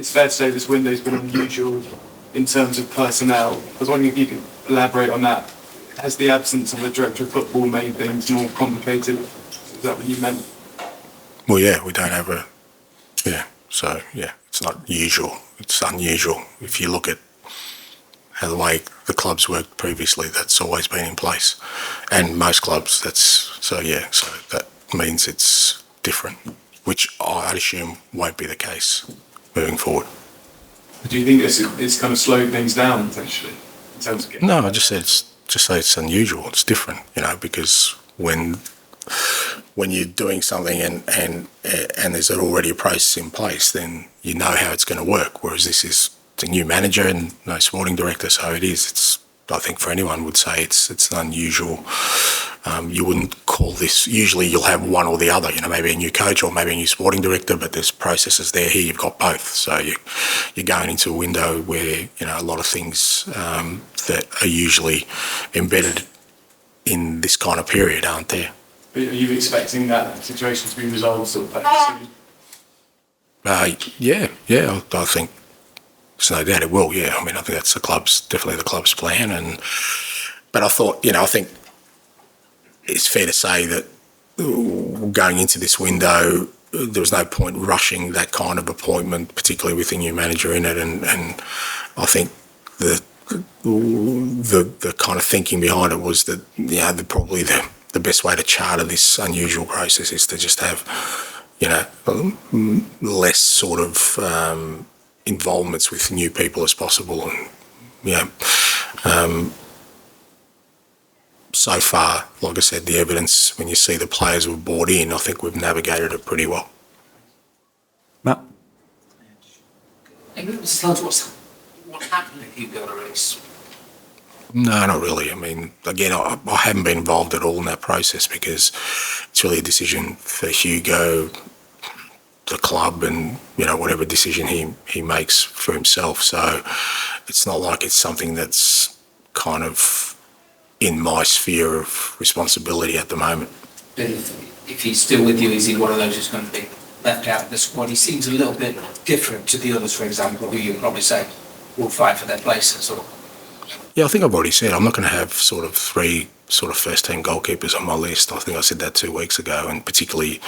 it's fair to say this window's been unusual in terms of personnel. I was wondering if you could elaborate on that. Has the absence of a director of football made things more complicated? Is that what you meant? Well, yeah, we don't have a... Yeah, so, yeah, it's not usual. It's unusual. If you look at how the way the clubs worked previously, that's always been in place. And most clubs, so that means it's different, which I'd assume won't be the case moving forward. Do you think it's kind of slowed things down, potentially, in terms of getting... No, I just say it's unusual, it's different, because when you're doing something and there's already a process in place, then you know how it's going to work, whereas this is a new manager and no sporting director, so it's I think for anyone would say it's unusual. You wouldn't call this, usually you'll have one or the other, maybe a new coach or maybe a new sporting director, but there's processes there. Here you've got both, so you're going into a window where a lot of things that are usually embedded in this kind of period aren't there. But are you expecting that situation to be resolved sort of soon? Yeah, I think there's no doubt it will. Yeah, I think that's definitely the club's plan. But I thought, I think it's fair to say that going into this window, there was no point rushing that kind of appointment, particularly with a new manager in it. And I think the kind of thinking behind it was that probably the best way to charter this unusual process is to just have less sort of involvements with new people as possible. And so far, like I said, the evidence, when you see the players we've brought in, I think we've navigated it pretty well. Matt? What happened to Hugo Lloris? No, not really. Again, I haven't been involved at all in that process because it's really a decision for Hugo, the club, and whatever decision he makes for himself. So it's not like it's something that's kind of in my sphere of responsibility at the moment. If he's still with you, is he one of those who's going to be left out of the squad? He seems a little bit different to the others, for example, who you probably say will fight for their places. Yeah, I think I've already said I'm not going to have sort of three sort of first-team goalkeepers on my list. I think I said that 2 weeks ago, and particularly,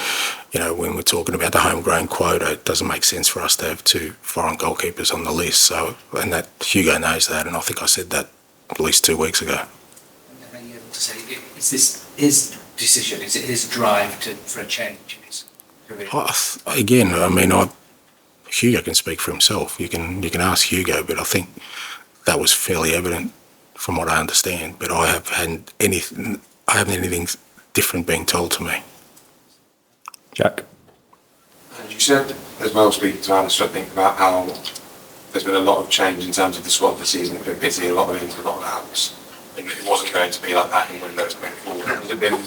when we're talking about the homegrown quota, it doesn't make sense for us to have 2 foreign goalkeepers on the list. So, and that Hugo knows that, and I think I said that at least 2 weeks ago. Is this his decision? Is it his drive for a change? Again, Hugo can speak for himself. You can ask Hugo, but I think that was fairly evident from what I understand. But I haven't anything different being told to me. Jack? And you said as well, speaking to Alice, I think about how there's been a lot of change in terms of the squad this season. It's been busy, a lot of ins, a lot of outs. And it wasn't going to be like that in windows going forward. Has it been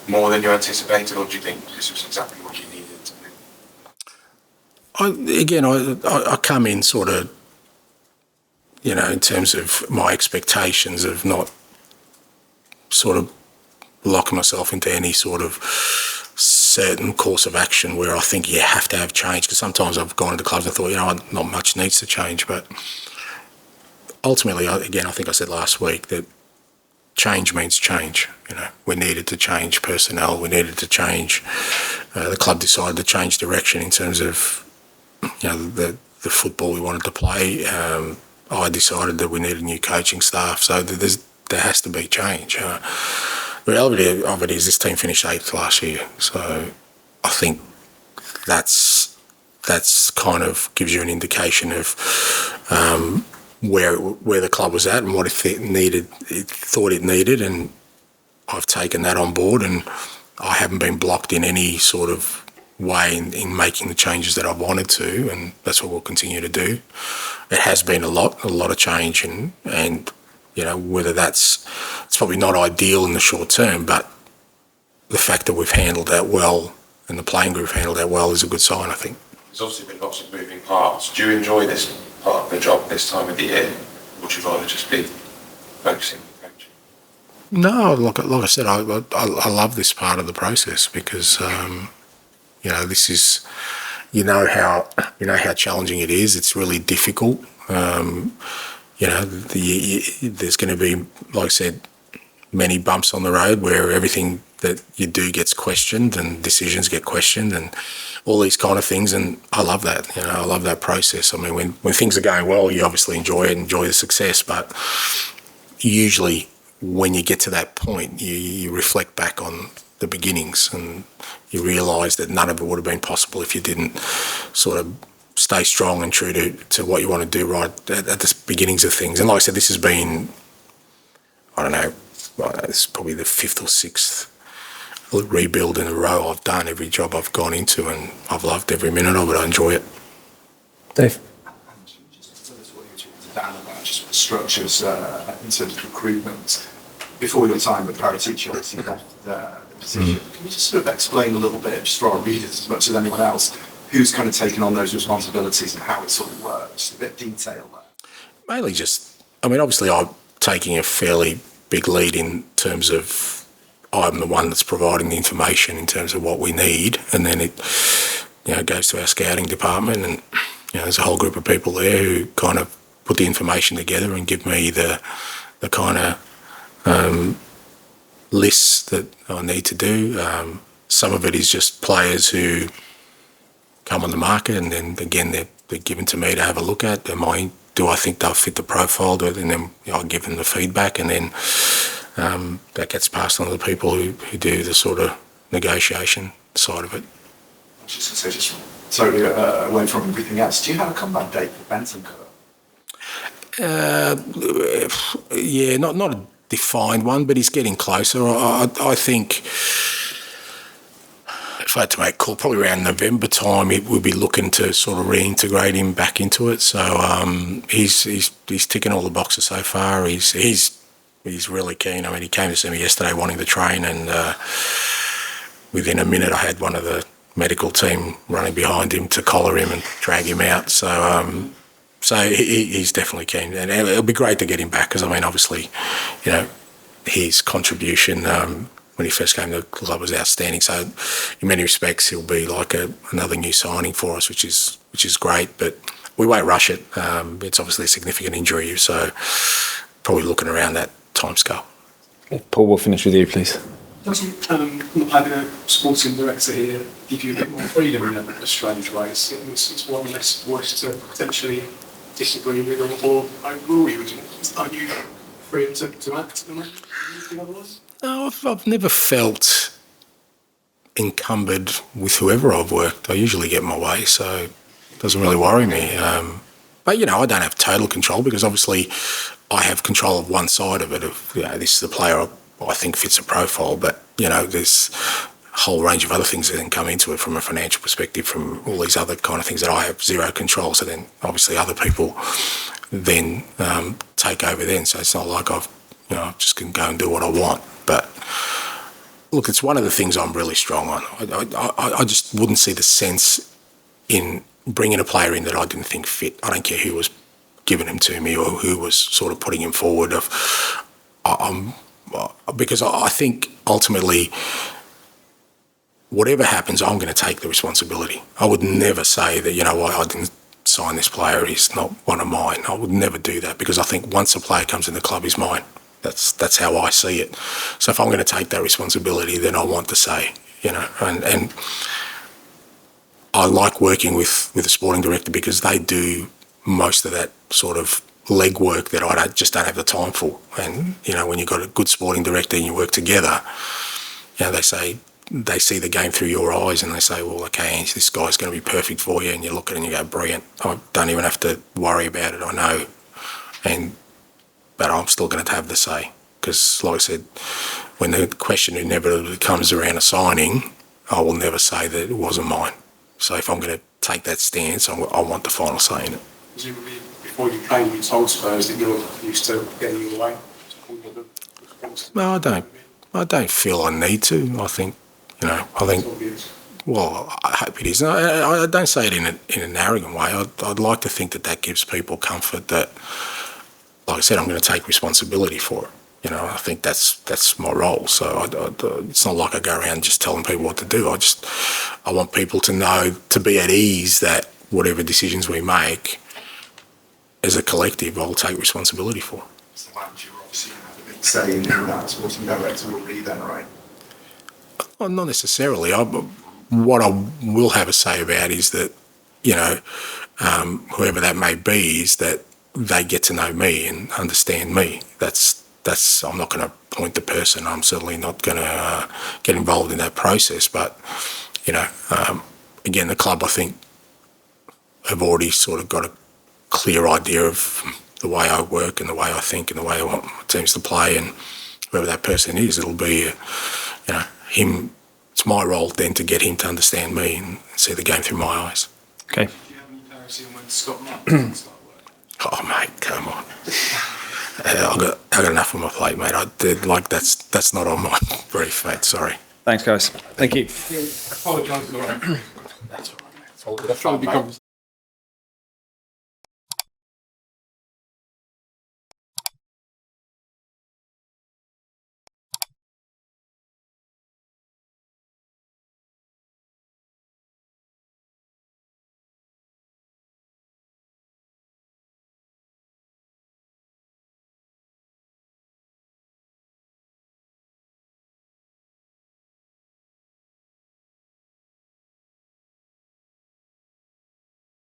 more than you anticipated, or do you think this was exactly what you needed to do? I come in sort of, in terms of my expectations of not sort of locking myself into any sort of certain course of action where I think you have to have change. Because sometimes I've gone into clubs and thought, not much needs to change. But ultimately, I think I said last week that change means change. We needed to change personnel. We needed to change. The club decided to change direction in terms of, the football we wanted to play. I decided that we needed new coaching staff. So there has to be change. The reality of it is this team finished 8th last year. So I think that's kind of gives you an indication of where the club was at and what it thought it needed, and I've taken that on board, and I haven't been blocked in any sort of way in making the changes that I wanted to, and that's what we'll continue to do. It has been a lot of change, and whether it's probably not ideal in the short term, but the fact that we've handled that well and the playing group handled that well is a good sign, I think. There's obviously been lots of moving parts. Do you enjoy this part of the job this time of the year? Or would you rather just be focusing on coaching? No, like I said, I love this part of the process because, this is, how challenging it is. It's really difficult. There's going to be, like I said, many bumps on the road where everything that you do gets questioned and decisions get questioned and all these kind of things. And I love that. I love that process. I mean, when things are going well, you obviously enjoy the success, but usually when you get to that point, you reflect back on the beginnings and you realise that none of it would have been possible if you didn't sort of stay strong and true to what you want to do right at the beginnings of things. And like I said, this has been, I don't know, this is probably the 5th or 6th rebuild in a row I've done. Every job I've gone into, and I've loved every minute of it. I enjoy it. Dave? Just tell us what you talked to Dan about just the structures in terms of recruitment. Before your time at Paratici, obviously left the position. Can you just sort of explain a little bit, just for our readers as much as anyone else, who's kind of taken on those responsibilities and how it sort of works? Just a bit of detail there. Mainly obviously I'm taking a fairly big lead in terms of I'm the one that's providing the information in terms of what we need, and then it goes to our scouting department, and there's a whole group of people there who kind of put the information together and give me the kind of lists that I need to do. Some of it is just players who come on the market, and then again they're given to me to have a look at. Do I think they'll fit the profile? And then I'll give them the feedback, and then that gets passed on to the people who do the sort of negotiation side of it. Just totally away from everything else, do you have a comeback date for Bentancur? Yeah, not a defined one, but he's getting closer. I think if I had to make a call, probably around November time, we'll be looking to sort of reintegrate him back into it. So he's ticking all the boxes so far. He's really keen. I mean, he came to see me yesterday wanting to train, and within a minute I had one of the medical team running behind him to collar him and drag him out. So he's definitely keen, and it'll be great to get him back because, I mean, obviously, his contribution when he first came to the club was outstanding. So in many respects, he'll be like another new signing for us, which is great. But we won't rush it. It's obviously a significant injury, so probably looking around that timescale. Okay, Paul, we'll finish with you, please. Doesn't having a sporting director here give you a bit more freedom in a strange way? It's one less voice to potentially disagree with or overrule you. Are you free to act the way otherwise? No, I've never felt encumbered with whoever I've worked. I usually get my way, so it doesn't really worry me. But, I don't have total control because obviously I have control of one side of it. This is the player I think fits a profile, but, there's a whole range of other things that then come into it from a financial perspective, from all these other kind of things that I have zero control. So then obviously other people then take over then. So it's not like I just can go and do what I want. But look, it's one of the things I'm really strong on. I just wouldn't see the sense in bringing a player in that I didn't think fit. I don't care who was giving him to me or who was sort of putting him forward. Because I think ultimately, whatever happens, I'm going to take the responsibility. I would never say that, I didn't sign this player, he's not one of mine. I would never do that because I think once a player comes in the club, he's mine. That's how I see it. So if I'm going to take that responsibility, then I want to say, and I like working with a sporting director because they do most of that sort of legwork that I just don't have the time for. And, when you've got a good sporting director and you work together, they see the game through your eyes and they say, well, okay, Ange, this guy's going to be perfect for you. And you look at it and you go, brilliant. I don't even have to worry about it. I know. But I'm still going to have the say because, like I said, when the question inevitably comes around a signing, I will never say that it wasn't mine. So if I'm going to take that stance, I want the final say in it. Presumably, before you came, you told Spurs that you're used to getting your way. No, I don't feel I need to. I think, well, I hope it is. I don't say it in an arrogant way. I'd like to think that gives people comfort that, like I said, I'm going to take responsibility for it. You know, I think that's my role. So it's not like I go around just telling people what to do. I want people to know, to be at ease that whatever decisions we make as a collective, I'll take responsibility for. So the manager obviously have a big say in who that sporting director will be then, right? Well, not necessarily. What I will have a say about is that, you know, whoever that may be, is that they get to know me and understand me. That's. I'm not going to appoint the person. I'm certainly not going to get involved in that process. But, you know, again, the club, I think, have already sort of got a clear idea of the way I work and the way I think and the way I want my teams to play, and whoever that person is, it'll be, you know, him. It's my role then to get him to understand me and see the game through my eyes. Okay. Do you have any clarity on when Scott Martin start work? Oh, mate, come on. I've got enough on my plate, mate. That's not on my brief, mate. Sorry. Thanks, guys. Thank you. Apologise, Laura. That's all right, mate.